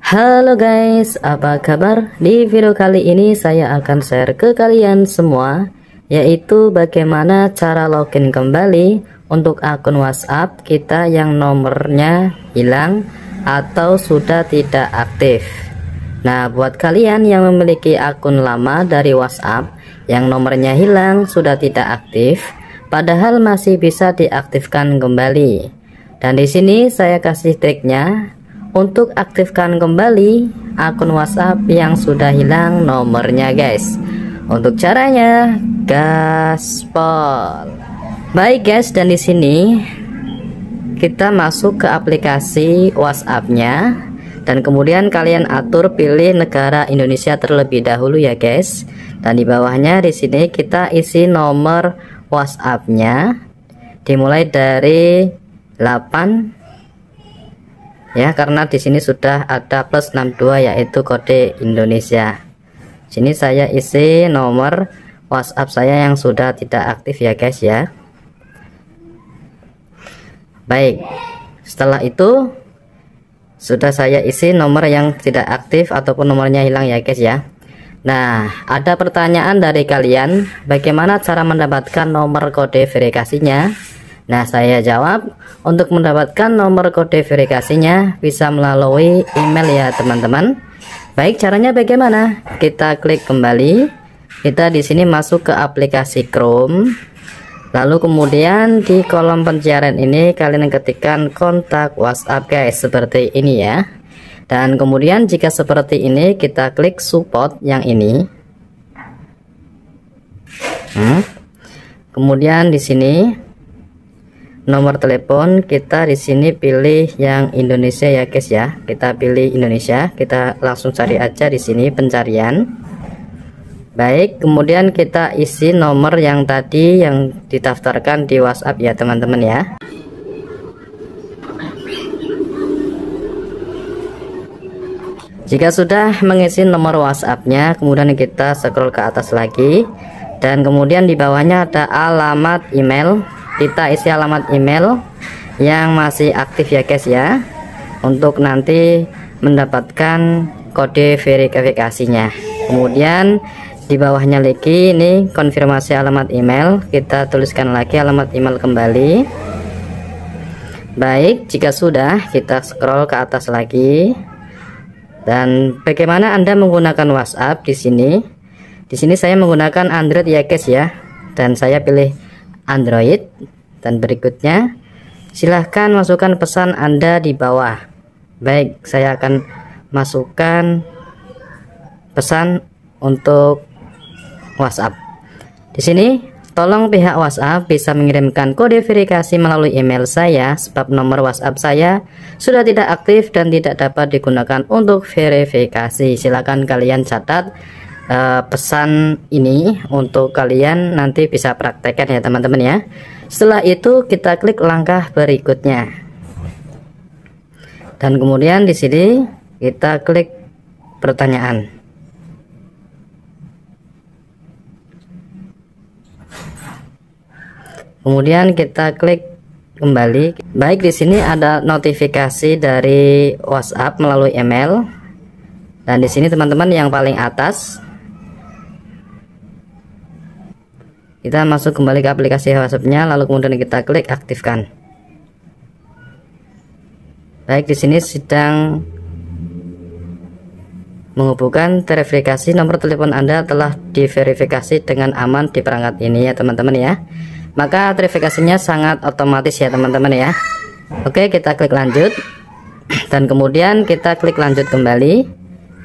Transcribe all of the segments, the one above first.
Halo guys, apa kabar? Di video kali ini saya akan share ke kalian semua, yaitu bagaimana cara login kembali untuk akun WhatsApp kita yang nomornya hilang atau sudah tidak aktif. Nah, buat kalian yang memiliki akun lama dari WhatsApp yang nomornya hilang, sudah tidak aktif, padahal masih bisa diaktifkan kembali. Dan di sini saya kasih triknya untuk aktifkan kembali akun WhatsApp yang sudah hilang nomornya guys. Untuk caranya gaspol. Baik guys, dan di sini kita masuk ke aplikasi WhatsApp-nya dan kemudian kalian atur pilih negara Indonesia terlebih dahulu ya guys. Dan di bawahnya di sini kita isi nomor WhatsApp-nya dimulai dari 8 ya, karena di sini sudah ada plus 62 yaitu kode Indonesia. Sini saya isi nomor WhatsApp saya yang sudah tidak aktif ya guys ya. Baik, setelah itu sudah saya isi nomor yang tidak aktif ataupun nomornya hilang ya guys ya. Nah, ada pertanyaan dari kalian, bagaimana cara mendapatkan nomor kode verifikasinya? Nah, saya jawab, untuk mendapatkan nomor kode verifikasinya bisa melalui email ya teman-teman. Baik, caranya bagaimana? Kita klik kembali. Kita di sini masuk ke aplikasi Chrome. Lalu kemudian di kolom pencarian ini kalian ketikkan kontak WhatsApp guys, seperti ini ya. Dan kemudian jika seperti ini kita klik support yang ini. Kemudian di sini nomor telepon kita di sini pilih yang Indonesia ya guys ya. Kita pilih Indonesia, kita langsung cari aja di sini pencarian. Baik, kemudian kita isi nomor yang tadi yang didaftarkan di WhatsApp ya teman-teman ya. Jika sudah mengisi nomor WhatsApp-nya, kemudian kita scroll ke atas lagi dan kemudian di bawahnya ada alamat email. Kita isi alamat email yang masih aktif ya guys ya, untuk nanti mendapatkan kode verifikasinya. Kemudian di bawahnya lagi ini konfirmasi alamat email, kita tuliskan lagi alamat email kembali. Baik, jika sudah kita scroll ke atas lagi. Dan bagaimana Anda menggunakan WhatsApp di sini? Di sini saya menggunakan Android ya guys ya, dan saya pilih Android. Dan berikutnya silahkan masukkan pesan Anda di bawah. Baik, saya akan masukkan pesan untuk WhatsApp. Di sini tolong pihak WhatsApp bisa mengirimkan kode verifikasi melalui email saya, sebab nomor WhatsApp saya sudah tidak aktif dan tidak dapat digunakan untuk verifikasi. Silakan kalian catat pesan ini untuk kalian nanti bisa praktekkan ya teman-teman ya. Setelah itu kita klik langkah berikutnya. Dan kemudian di sini kita klik pertanyaan. Kemudian kita klik kembali. Baik, di sini ada notifikasi dari WhatsApp melalui email. Dan di sini teman-teman yang paling atas kita masuk kembali ke aplikasi WhatsApp-nya, lalu kemudian kita klik aktifkan. Baik, di sini sedang menghubungkan verifikasi, nomor telepon Anda telah diverifikasi dengan aman di perangkat ini ya teman-teman ya. Maka verifikasinya sangat otomatis ya teman-teman ya. Oke, kita klik lanjut dan kemudian kita klik lanjut kembali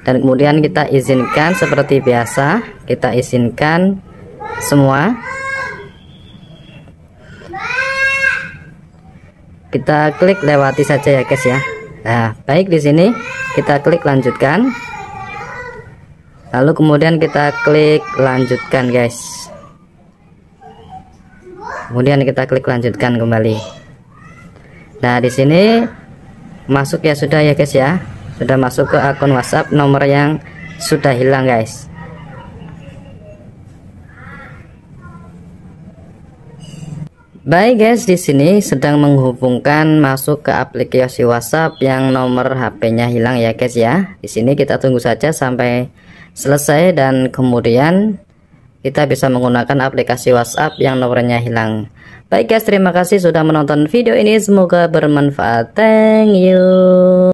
dan kemudian kita izinkan seperti biasa, kita izinkan semua. Kita klik lewati saja ya guys ya. Nah, baik, di sini kita klik lanjutkan. Lalu kemudian kita klik lanjutkan guys. Kemudian kita klik lanjutkan kembali. Nah, di sini masuk ya sudah ya guys ya. Sudah masuk ke akun WhatsApp nomor yang sudah hilang guys. Baik guys, di sini sedang menghubungkan masuk ke aplikasi WhatsApp yang nomor HP-nya hilang ya guys ya. Di sini kita tunggu saja sampai selesai dan kemudian kita bisa menggunakan aplikasi WhatsApp yang nomornya hilang. Baik guys, terima kasih sudah menonton video ini, semoga bermanfaat. Thank you.